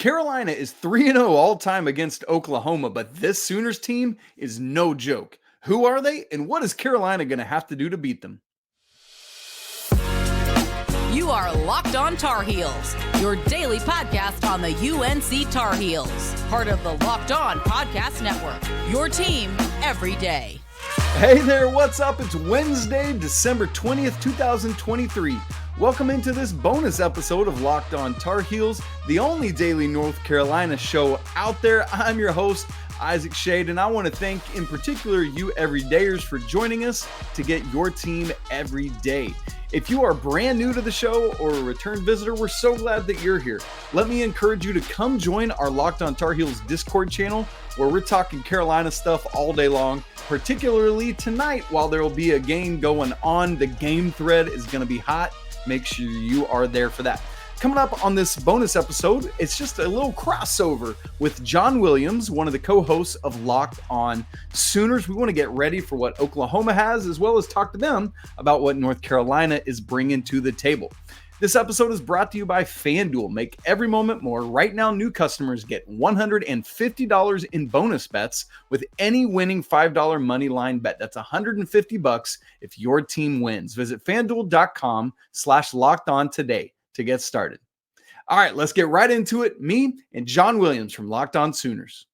Carolina is 3-0 all time against Oklahoma, but this Sooners team is no joke. Who are they, and what is Carolina going to have to do to beat them? You are Locked On Tar Heels, your daily podcast on the UNC Tar Heels, part of the Locked On Podcast Network, your team every day. Hey there, what's up? It's Wednesday, December 20th, 2023. Welcome into this bonus episode of Locked On Tar Heels, the only daily North Carolina show out there. I'm your host, Isaac Schade, and I want to thank in particular you everydayers for joining us to get your team every day. If you are brand new to the show or a return visitor, we're so glad that you're here. Let me encourage you to come join our Locked On Tar Heels Discord channel where we're talking Carolina stuff all day long, particularly tonight while there will be a game going on. The game thread is going to be hot. Make sure you are there for that. Coming up on this bonus episode, it's just a little crossover with John Williams, one of the co-hosts of Locked On Sooners. We want to get ready for what Oklahoma has, as well as talk to them about what North Carolina is bringing to the table. This episode is brought to you by FanDuel. Make every moment more. Right now, new customers get $150 in bonus bets with any winning $5 money line bet. That's $150 if your team wins. Visit FanDuel.com/lockedon today to get started. All right, let's get right into it. Me and John Williams from Locked On Sooners.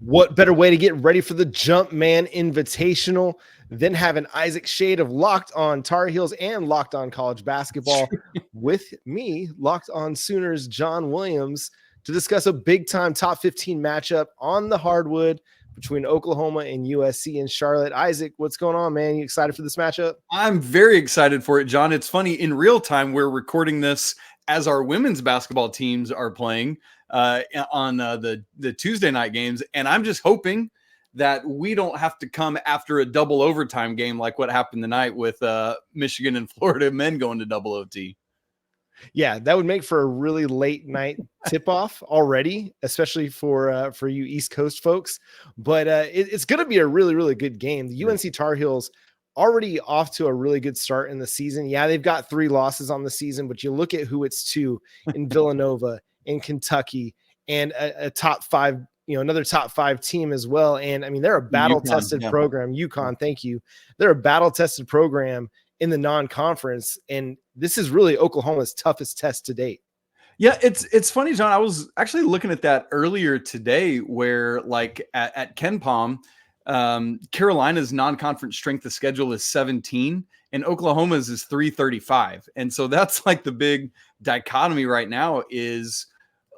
What better way to get ready for the Jumpman Invitational than having Isaac Schade of Locked On Tar Heels and Locked On College Basketball with me, Locked On Sooners, John Williams, to discuss a big-time top 15 matchup on the hardwood between Oklahoma and USC in Charlotte. Isaac, what's going on, man? You excited for this matchup? I'm very excited for it, John. It's funny, in real time, we're recording this as our women's basketball teams are playing on the Tuesday night games, and I'm just hoping that we don't have to come after a double overtime game like what happened tonight with Michigan and Florida men going to double OT. Yeah, that would make for a really late night tip-off already, especially for you East Coast folks. But it's going to be a really, really good game. The UNC Tar Heels already off to a really good start in the season. Yeah, they've got 3 losses on the season, but you look at who it's to in Villanova, in Kentucky, and a top 5, another top 5 team as well. And I mean, they're a battle-tested program. UConn, thank you. They're a battle-tested program in the non-conference, and this is really Oklahoma's toughest test to date. Yeah, it's funny, John. I was actually looking at that earlier today where like at KenPom, Carolina's non-conference strength of schedule is 17 and Oklahoma's is 335. And so that's like the big dichotomy right now is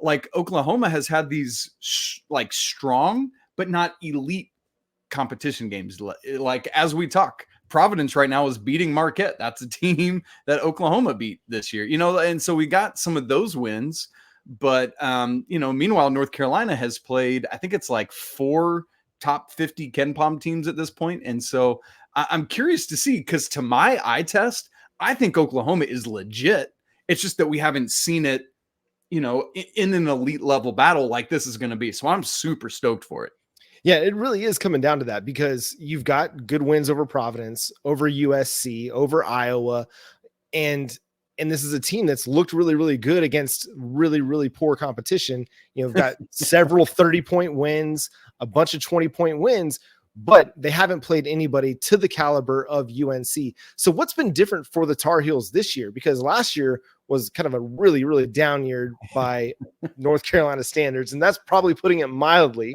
like Oklahoma has had these like strong but not elite competition games. Like as we talk, Providence right now is beating Marquette. That's a team that Oklahoma beat this year, and so we got some of those wins. But, meanwhile, North Carolina has played, I think it's like 4 top 50 KenPom teams at this point. And so I'm curious to see, because to my eye test, I think Oklahoma is legit. It's just that we haven't seen it, in an elite level battle like this is going to be. So I'm super stoked for it. Yeah, it really is coming down to that because you've got good wins over Providence, over USC, over Iowa, and this is a team that's looked really, really good against really, really poor competition. You've got several 30-point wins, a bunch of 20-point wins, but they haven't played anybody to the caliber of UNC. So what's been different for the Tar Heels this year? Because last year was kind of a really, really down year by North Carolina standards, and that's probably putting it mildly.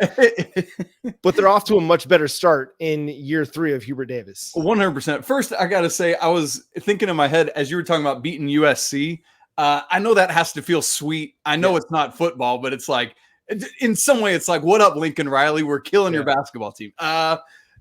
But they're off to a much better start in year 3 of Hubert Davis. 100%. First, I got to say, I was thinking in my head as you were talking about beating USC. I know that has to feel sweet. I know It's not football, but it's like, in some way, it's like, what up, Lincoln Riley? We're killing your basketball team.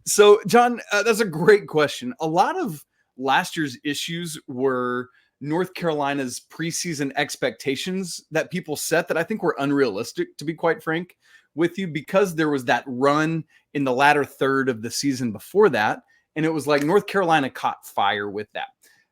So, John, that's a great question. A lot of last year's issues were North Carolina's preseason expectations that people set that I think were unrealistic, to be quite frank with you, because there was that run in the latter third of the season before that. And it was like North Carolina caught fire with that.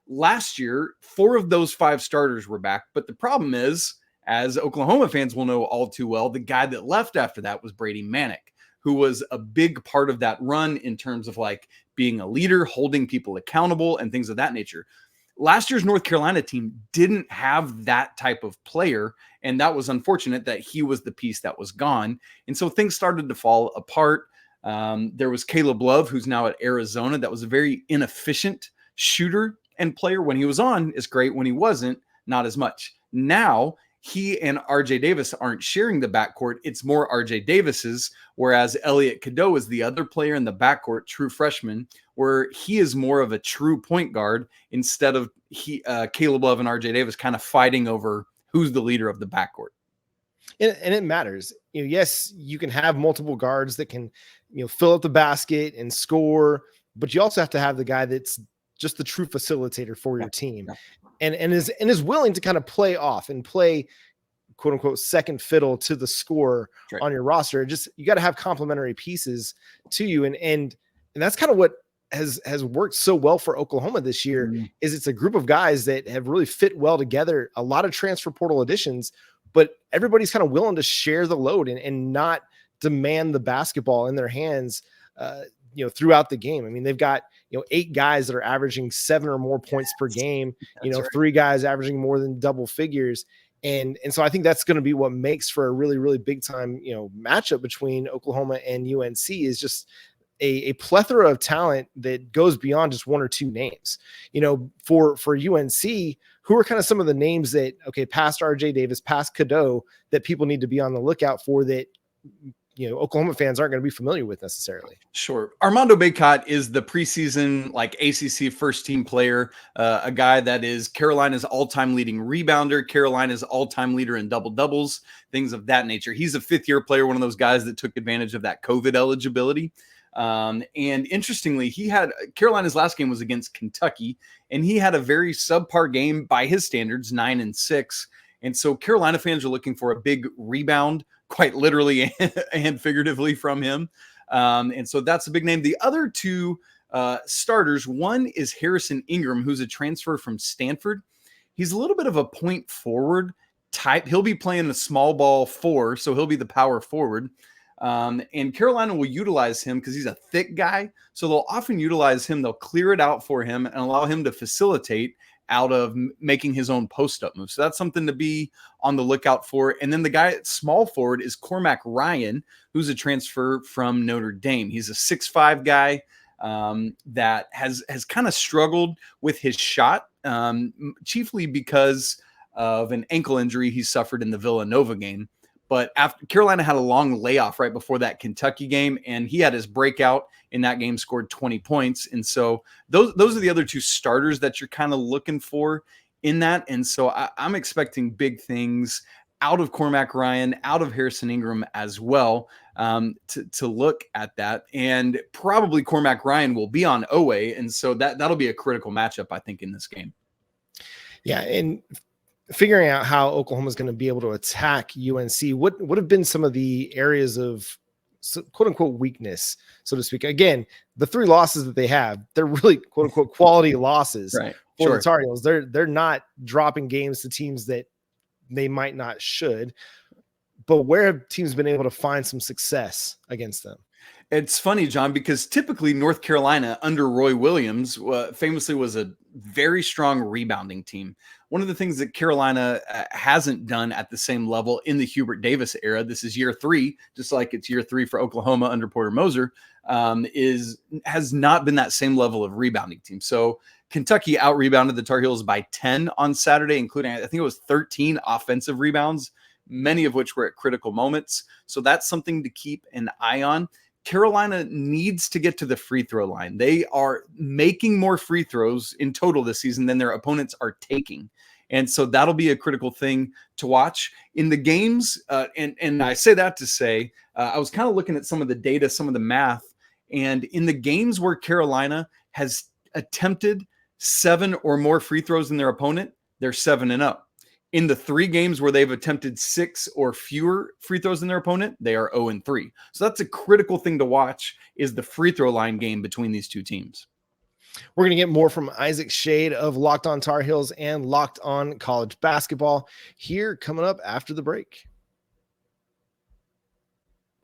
Last year, 4 of those 5 starters were back. But the problem is, as Oklahoma fans will know all too well, the guy that left after that was Brady Manek, who was a big part of that run in terms of like being a leader, holding people accountable and things of that nature. Last year's North Carolina team didn't have that type of player, and that was unfortunate that he was the piece that was gone. And so things started to fall apart. There was Caleb Love, who's now at Arizona. That was a very inefficient shooter and player. When he was on, is great. When he wasn't, not as much. Now, he and RJ Davis aren't sharing the backcourt. It's more RJ Davis's, whereas Elliot Cadeau is the other player in the backcourt, true freshman, where he is more of a true point guard instead of Caleb Love and RJ Davis kind of fighting over who's the leader of the backcourt. And it matters. Yes, you can have multiple guards that can, fill up the basket and score, but you also have to have the guy that's just the true facilitator for your team. And is willing to kind of play off and play quote unquote second fiddle to the scorer on your roster. Just, you got to have complementary pieces to you. And that's kind of what has worked so well for Oklahoma this year. Is it's a group of guys that have really fit well together, a lot of transfer portal additions, but everybody's kind of willing to share the load and not demand the basketball in their hands, throughout the game. I mean, they've got, 8 guys that are averaging 7 or more points per game, 3 guys averaging more than double figures. And so I think that's going to be what makes for a really, really big time, matchup between Oklahoma and UNC is just a plethora of talent that goes beyond just 1 or 2 names. For UNC, who are kind of some of the names that, past RJ Davis, past Cadeau, that people need to be on the lookout for that, Oklahoma fans aren't going to be familiar with necessarily. Sure. Armando Bacot is the preseason ACC first team player, a guy that is Carolina's all-time leading rebounder, Carolina's all-time leader in double doubles, things of that nature. He's a 5th-year player, one of those guys that took advantage of that COVID eligibility. And interestingly, Carolina's last game was against Kentucky, and he had a very subpar game by his standards, 9-6. And so Carolina fans are looking for a big rebound, quite literally and figuratively, from him. And so that's a big name. The other 2 starters, one is Harrison Ingram, who's a transfer from Stanford. He's a little bit of a point forward type. He'll be playing the small ball 4, so he'll be the power forward. And Carolina will utilize him because he's a thick guy. So they'll often utilize him. They'll clear it out for him and allow him to facilitate out of making his own post-up move. So that's something to be on the lookout for. And then the guy at small forward is Cormac Ryan, who's a transfer from Notre Dame. He's a 6'5" guy that has kind of struggled with his shot, chiefly because of an ankle injury he suffered in the Villanova game. But after Carolina had a long layoff right before that Kentucky game, and he had his breakout in that game, scored 20 points. And so those are the other 2 starters that you're kind of looking for in that. And so I'm expecting big things out of Cormac Ryan, out of Harrison Ingram as well, to look at that. And probably Cormac Ryan will be on OA. And so that'll be a critical matchup, I think, in this game. Yeah. And figuring out how Oklahoma is going to be able to attack UNC, what would have been some of the areas of quote unquote weakness, so to speak? Again, the 3 losses that they have, they're really quote unquote quality losses for the Tar Heels. They're not dropping games to teams that they might not should, but where have teams been able to find some success against them? It's funny, John, because typically North Carolina under Roy Williams famously was a very strong rebounding team. One of the things that Carolina hasn't done at the same level in the Hubert Davis era, this is year 3, just like it's year 3 for Oklahoma under Porter Moser, has not been that same level of rebounding team. So Kentucky out-rebounded the Tar Heels by 10 on Saturday, including, I think it was 13 offensive rebounds, many of which were at critical moments. So that's something to keep an eye on. Carolina needs to get to the free throw line. They are making more free throws in total this season than their opponents are taking. And so that'll be a critical thing to watch in the games. And I say that to say, I was kind of looking at some of the data, some of the math, and in the games where Carolina has attempted 7 or more free throws than their opponent, they're 7-0. In the 3 games where they've attempted 6 or fewer free throws than their opponent, they are 0-3. So that's a critical thing to watch, is the free throw line game between these 2 teams. We're going to get more from Isaac Schade of Locked On Tar Heels and Locked On College Basketball here coming up after the break.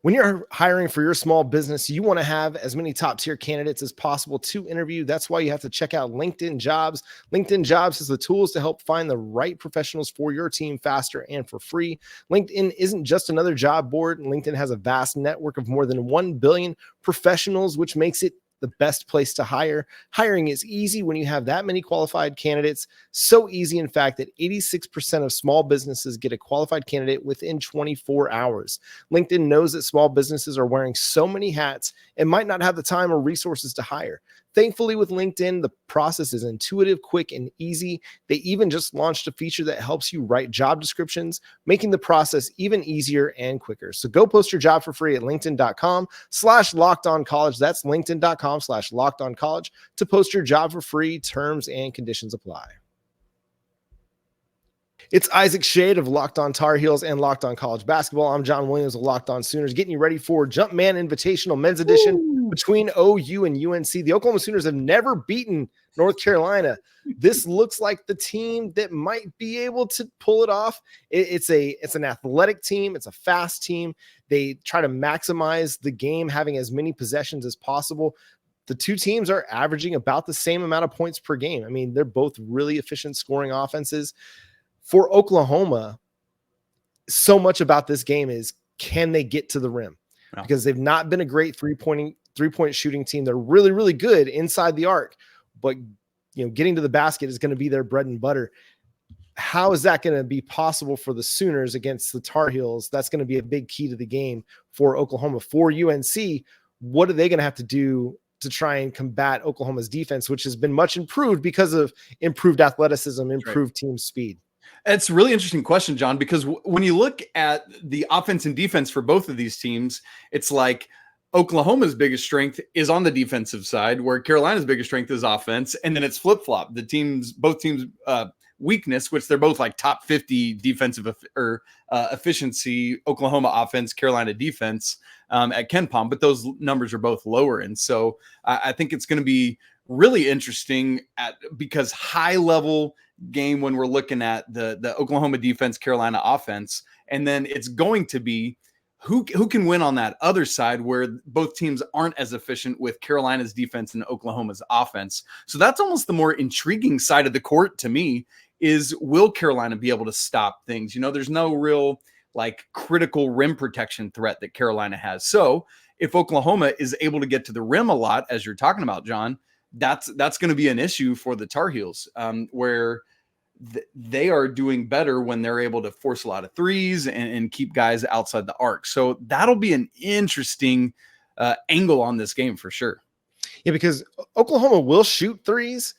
When you're hiring for your small business, you want to have as many top tier candidates as possible to interview. That's why you have to check out LinkedIn Jobs. LinkedIn Jobs has the tools to help find the right professionals for your team faster and for free. LinkedIn isn't just another job board. LinkedIn has a vast network of more than 1 billion professionals, which makes it the best place to hire. Hiring is easy when you have that many qualified candidates. So easy, in fact, that 86% of small businesses get a qualified candidate within 24 hours. LinkedIn knows that small businesses are wearing so many hats and might not have the time or resources to hire. Thankfully, with LinkedIn, the process is intuitive, quick, and easy. They even just launched a feature that helps you write job descriptions, making the process even easier and quicker. So go post your job for free at linkedin.com/lockedoncollege. That's linkedin.com/lockedoncollege to post your job for free. Terms and conditions apply. It's Isaac Schade of Locked On Tar Heels and Locked On College Basketball. I'm John Williams of Locked On Sooners, getting you ready for Jumpman Invitational Men's Edition between OU and UNC. The Oklahoma Sooners have never beaten North Carolina. This looks like the team that might be able to pull it off. It's an athletic team. It's a fast team. They try to maximize the game, having as many possessions as possible. The two teams are averaging about the same amount of points per game. I mean, they're both really efficient scoring offenses. For Oklahoma, so much about this game is, can they get to the rim? Wow. Because they've not been a great three-point shooting team. They're really, really good inside the arc, but getting to the basket is going to be their bread and butter. How is that going to be possible for the Sooners against the Tar Heels? That's going to be a big key to the game for Oklahoma. For UNC, what are they going to have to do to try and combat Oklahoma's defense, which has been much improved because of improved athleticism, improved team speed? It's a really interesting question, John, because when you look at the offense and defense for both of these teams, it's like Oklahoma's biggest strength is on the defensive side, where Carolina's biggest strength is offense. And then it's flip-flop. Both teams' weakness, which they're both like top 50 defensive efficiency, Oklahoma offense, Carolina defense at KenPom, but those numbers are both lower. And so I think it's going to be really interesting because high level game when we're looking at the Oklahoma defense, Carolina offense, and then it's going to be who can win on that other side where both teams aren't as efficient with Carolina's defense and Oklahoma's offense. So that's almost the more intriguing side of the court to me, is will Carolina be able to stop things? There's no real like critical rim protection threat that Carolina has. So if Oklahoma is able to get to the rim a lot, as you're talking about, John, that's going to be an issue for the Tar Heels, where they are doing better when they're able to force a lot of threes and keep guys outside the arc. So that'll be an interesting angle on this game for sure. Yeah, because Oklahoma will shoot threes.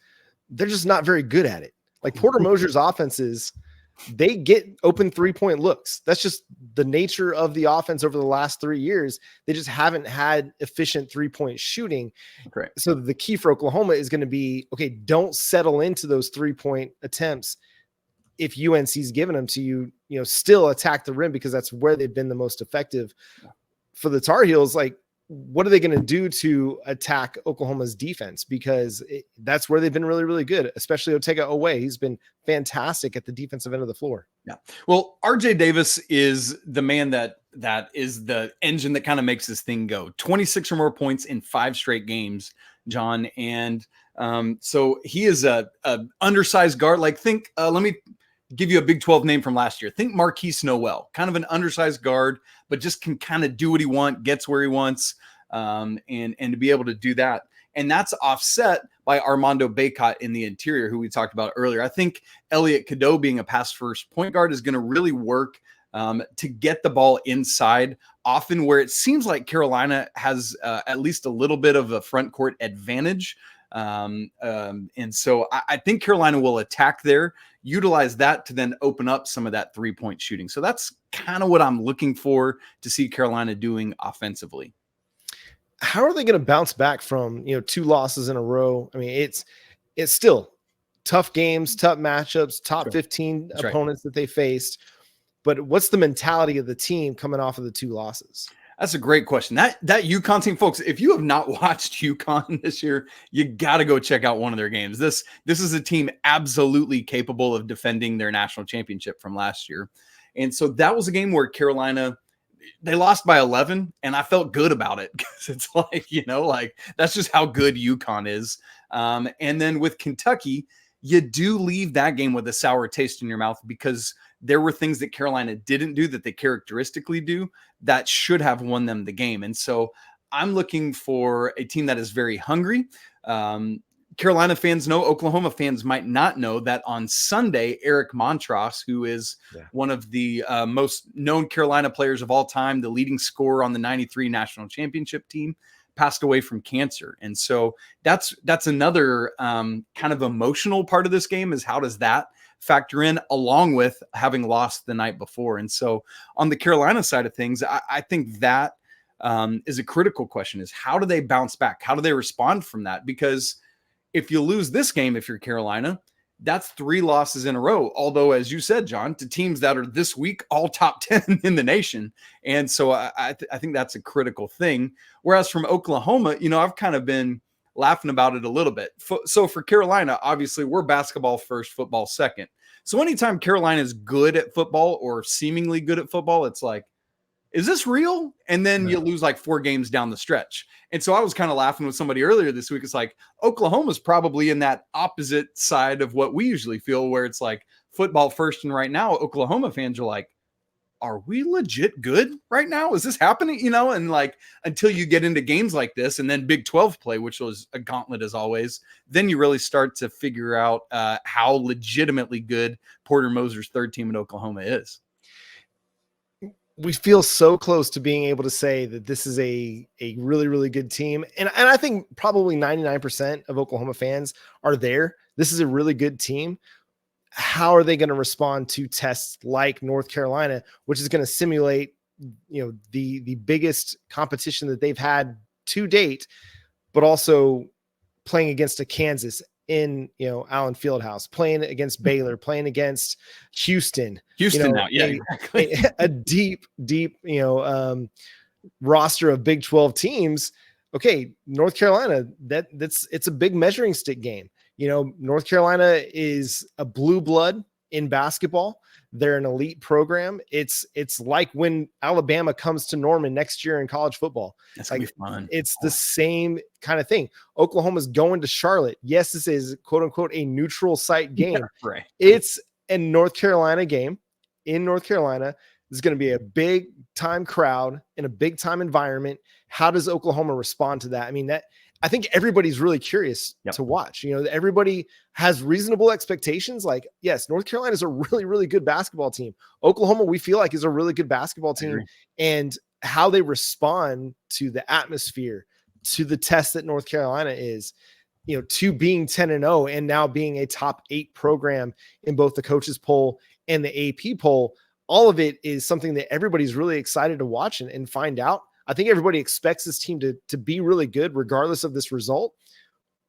They're just not very good at it. Like Porter Moser's offenses, they get open 3-point looks. That's just the nature of the offense over the last 3 years. They just haven't had efficient 3-point shooting. Correct. So the key for Oklahoma is going to be, okay, don't settle into those 3-point attempts. If UNC's given them to you, still attack the rim, because that's where they've been the most effective. For the Tar Heels, like, what are they going to do to attack Oklahoma's defense? Because that's where they've been really, really good, especially Otega Owe. He's been fantastic at the defensive end of the floor. Yeah. Well, RJ Davis is the man that is the engine that kind of makes this thing go. 26 or more points in 5 straight games, John. And so he is a undersized guard. Like let me give you a Big 12 name from last year. Think Marquise Noel, kind of an undersized guard, but just can kind of do what he wants, gets where he wants, and to be able to do that. And that's offset by Armando Bacot in the interior, who we talked about earlier. I think Elliot Cadeau being a pass-first point guard is going to really work to get the ball inside, often where it seems like Carolina has at least a little bit of a front court advantage. And so I think Carolina will attack there, utilize that to then open up some of that 3-point shooting. So that's kind of what I'm looking for to see Carolina doing offensively. How are they going to bounce back from, 2 losses in a row? I mean, it's still tough games, tough matchups, top 15 opponents that they faced. But what's the mentality of the team coming off of the 2 losses? That's a great question. That UConn team, folks, if you have not watched UConn this year, you got to go check out one of their games. This is a team absolutely capable of defending their national championship from last year. And so that was a game where Carolina they lost by 11, and I felt good about it because it's like, like that's just how good UConn is. And then with Kentucky, you do leave that game with a sour taste in your mouth because there were things that Carolina didn't do that they characteristically do that should have won them the game. And so I'm looking for a team that is very hungry. Carolina fans know, Oklahoma fans might not know that on Sunday, Eric Montross, who is one of the most known Carolina players of all time, the leading scorer on the 93 national championship team, passed away from cancer. And so that's another kind of emotional part of this game, is how does that factor in, along with having lost the night before. And so on the Carolina side of things, I think that is a critical question, is how do they bounce back? How do they respond from that? Because if you lose this game, if you're Carolina, that's 3 losses in a row. Although, as you said, John, to teams that are this week all top 10 in the nation. And so I think that's a critical thing. Whereas from Oklahoma, I've kind of been laughing about it a little bit. So for Carolina, obviously we're basketball first, football second. So anytime Carolina is good at football or seemingly good at football, it's like, is this real? And then you lose like 4 games down the stretch. And so I was kind of laughing with somebody earlier this week. It's like Oklahoma's probably in that opposite side of what we usually feel, where it's like football first. And right now, Oklahoma fans are like, are we legit good right now? Is this happening? And like, until you get into games like this and then Big 12 play, which was a gauntlet as always, then you really start to figure out how legitimately good Porter Moser's third team in Oklahoma is. We feel so close to being able to say that this is a really, really good team. And I think probably 99% of Oklahoma fans are there. This is a really good team. How are they going to respond to tests like North Carolina, which is going to simulate, the biggest competition that they've had to date, but also playing against a Kansas in, Allen Fieldhouse, playing against Baylor, playing against Houston now. Yeah, exactly. a deep, roster of Big 12 teams. Okay. North Carolina, it's a big measuring stick game. North Carolina is a blue blood in basketball. They're an elite program. It's like when Alabama comes to Norman next year in college football. That's gonna be fun. It's the same kind of thing. Oklahoma's going to Charlotte. Yes, this is quote unquote a neutral site game. Yeah, right. It's a North Carolina game in North Carolina. There's going to be a big time crowd in a big time environment. How does Oklahoma respond to that? I mean, I think everybody's really curious to watch. Everybody has reasonable expectations. Like, yes, North Carolina is a really, really good basketball team. Oklahoma, we feel like, is a really good basketball team. And how they respond to the atmosphere, to the test that North Carolina is, to being 10-0 and now being a top 8 program in both the coaches poll and the AP poll. All of it is something that everybody's really excited to watch and find out. I think everybody expects this team to be really good regardless of this result.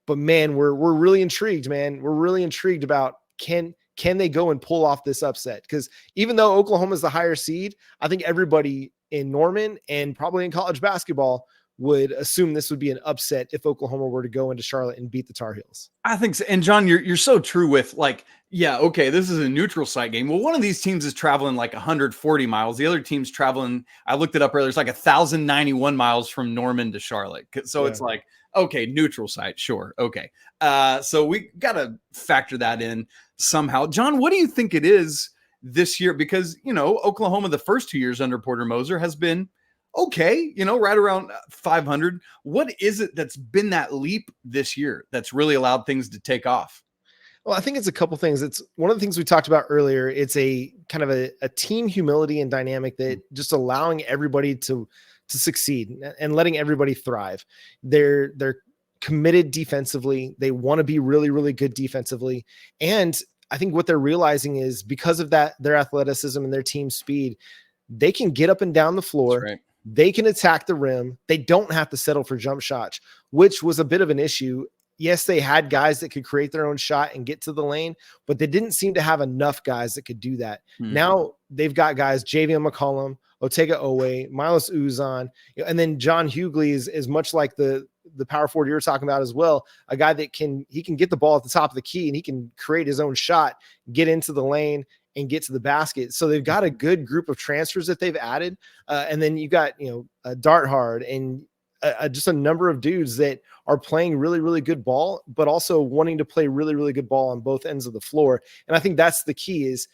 But man, we're really intrigued, man. We're really intrigued about can they go and pull off this upset? Because even though Oklahoma is the higher seed, I think everybody in Norman and probably in college basketball would assume this would be an upset if Oklahoma were to go into Charlotte and beat the Tar Heels. I think so. And John, you're so true with like, yeah, okay, this is a neutral site game. Well, one of these teams is traveling like 140 miles. The other team's traveling, I looked it up earlier, it's like 1,091 miles from Norman to Charlotte. So it's like, okay, neutral site, sure. Okay. So we got to factor that in somehow. John, what do you think it is this year? Because, Oklahoma, the first 2 years under Porter Moser has been okay, right around 500. What is it that's been that leap this year that's really allowed things to take off? Well, I think it's a couple things. It's one of the things we talked about earlier. It's a kind of a team humility and dynamic that just allowing everybody to succeed and letting everybody thrive. They're committed defensively. They want to be really, really good defensively. And I think what they're realizing is because of that, their athleticism and their team speed, they can get up and down the floor. That's right. They can attack the rim. They don't have to settle for jump shots, which was a bit of an issue. Yes, they had guys that could create their own shot and get to the lane, but they didn't seem to have enough guys that could do that. Now they've got guys, Javion McCollum, Otega Owe, Milos Uzan, and then John Hughley is much like the power forward you were talking about as well, a guy that can get the ball at the top of the key and he can create his own shot, get into the lane and get to the basket. So they've got a good group of transfers that they've added. And then you got, Dart Hard and just a number of dudes that are playing really, really good ball, but also wanting to play really, really good ball on both ends of the floor. And I think that's the key is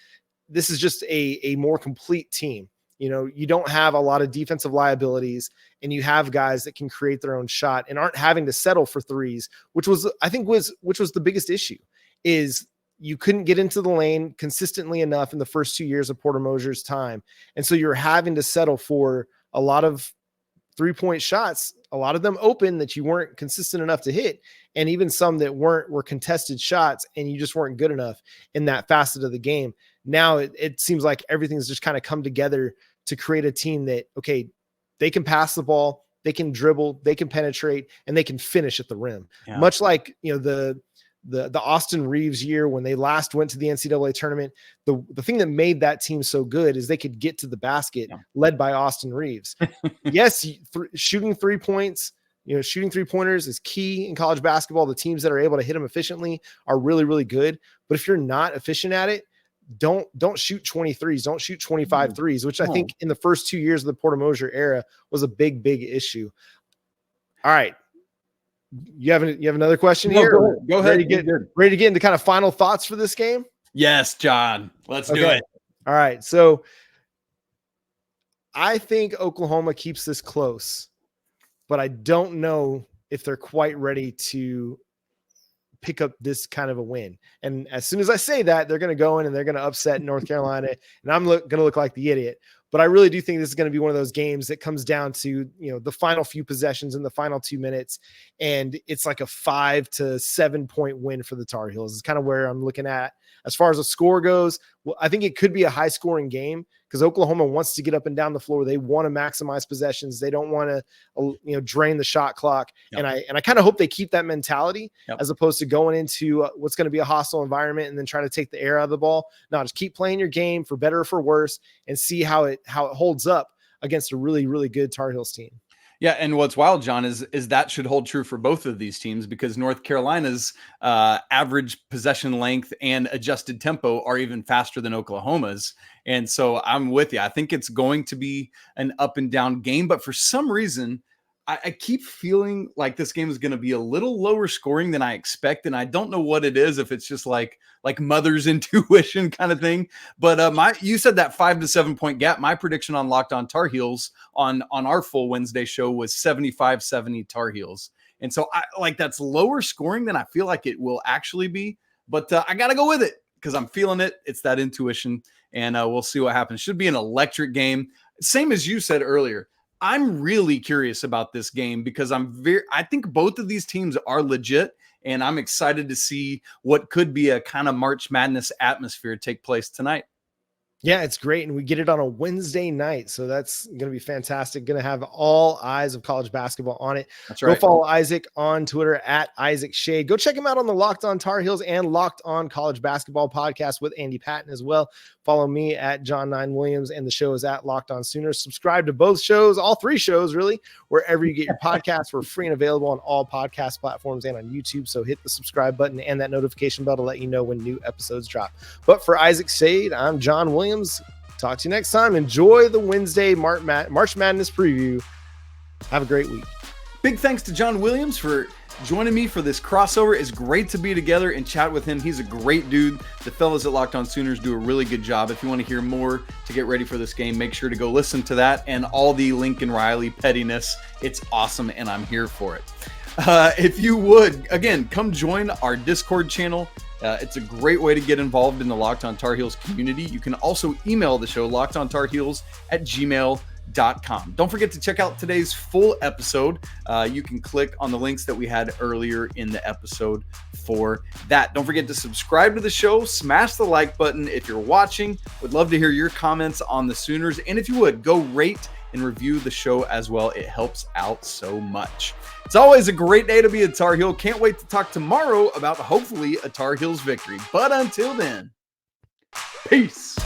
this is just a more complete team. You don't have a lot of defensive liabilities and you have guys that can create their own shot and aren't having to settle for threes, which was the biggest issue is you couldn't get into the lane consistently enough in the first 2 years of Porter Moser's time. And so you're having to settle for a lot of 3-point shots, a lot of them open that you weren't consistent enough to hit. And even some that were contested shots and you just weren't good enough in that facet of the game. Now it seems like everything's just kind of come together to create a team that, okay, they can pass the ball, they can dribble, they can penetrate, and they can finish at the rim. Yeah. Much like, the Austin Reeves year when they last went to the NCAA tournament, the thing that made that team so good is they could get to the basket led by Austin Reeves. Yes, shooting 3 points, shooting 3-pointers is key in college basketball. The teams that are able to hit them efficiently are really, really good. But if you're not efficient at it, don't shoot 23s, don't shoot 25 threes, which I think in the first 2 years of the Porter Moser era was a big, big issue. All right. You have another question here? Go ahead. Ready to get into kind of final thoughts for this game? Yes, John. Let's do it. All right. So I think Oklahoma keeps this close, but I don't know if they're quite ready to pick up this kind of a win. And as soon as I say that, they're going to go in and they're going to upset North Carolina, and I'm going to look like the idiot. But I really do think this is going to be one of those games that comes down to, the final few possessions in the final 2 minutes. And it's like a 5 to 7 point win for the Tar Heels. It's kind of where I'm looking at as far as the score goes. Well, I think it could be a high scoring game because Oklahoma wants to get up and down the floor. They want to maximize possessions. They don't want to, drain the shot clock. Yep. And I kind of hope they keep that mentality as opposed to going into what's going to be a hostile environment and then trying to take the air out of the ball. No, just keep playing your game for better or for worse and see how it holds up against a really, really good Tar Heels team. Yeah, and what's wild, John, is that should hold true for both of these teams because North Carolina's average possession length and adjusted tempo are even faster than Oklahoma's. And so I'm with you. I think it's going to be an up and down game, but for some reason, I keep feeling like this game is going to be a little lower scoring than I expect. And I don't know what it is, if it's just like mother's intuition kind of thing. But you said that 5 to 7 point gap. My prediction on Locked On Tar Heels on our full Wednesday show was 75-70 Tar Heels. And so that's lower scoring than I feel like it will actually be. But I got to go with it because I'm feeling it. It's that intuition. And we'll see what happens. Should be an electric game. Same as you said earlier. I'm really curious about this game because I think both of these teams are legit, and I'm excited to see what could be a kind of March Madness atmosphere take place tonight. Yeah, it's great. And we get it on a Wednesday night. So that's going to be fantastic. Going to have all eyes of college basketball on it. That's right. Go follow Isaac on Twitter at Isaac Schade. Go check him out on the Locked On Tar Heels and Locked On College Basketball podcast with Andy Patton as well. Follow me at John 9 Williams, and the show is at Locked On Sooners. Subscribe to both shows, all three shows, really, wherever you get your podcasts. We're free and available on all podcast platforms and on YouTube. So hit the subscribe button and that notification bell to let you know when new episodes drop. But for Isaac Schade, I'm John Williams. Talk to you next time. Enjoy the Wednesday March Madness preview. Have a great week. Big thanks to John Williams for joining me for this crossover. It's great to be together and chat with him. He's a great dude. The fellas at Locked On Sooners do a really good job. If you want to hear more to get ready for this game, make sure to go listen to that and all the Lincoln Riley pettiness. It's awesome, and I'm here for it. If you would, again, come join our Discord channel. It's a great way to get involved in the Locked On Tar Heels community. You can also email the show, lockedontarheels@gmail.com. Don't forget to check out today's full episode. You can click on the links that we had earlier in the episode for that. Don't forget to subscribe to the show, smash the like button if you're watching. Would love to hear your comments on the Sooners. And if you would, go rate and review the show as well. It helps out so much. It's always a great day to be a Tar Heel. Can't wait to talk tomorrow about hopefully a Tar Heels victory. But until then, peace.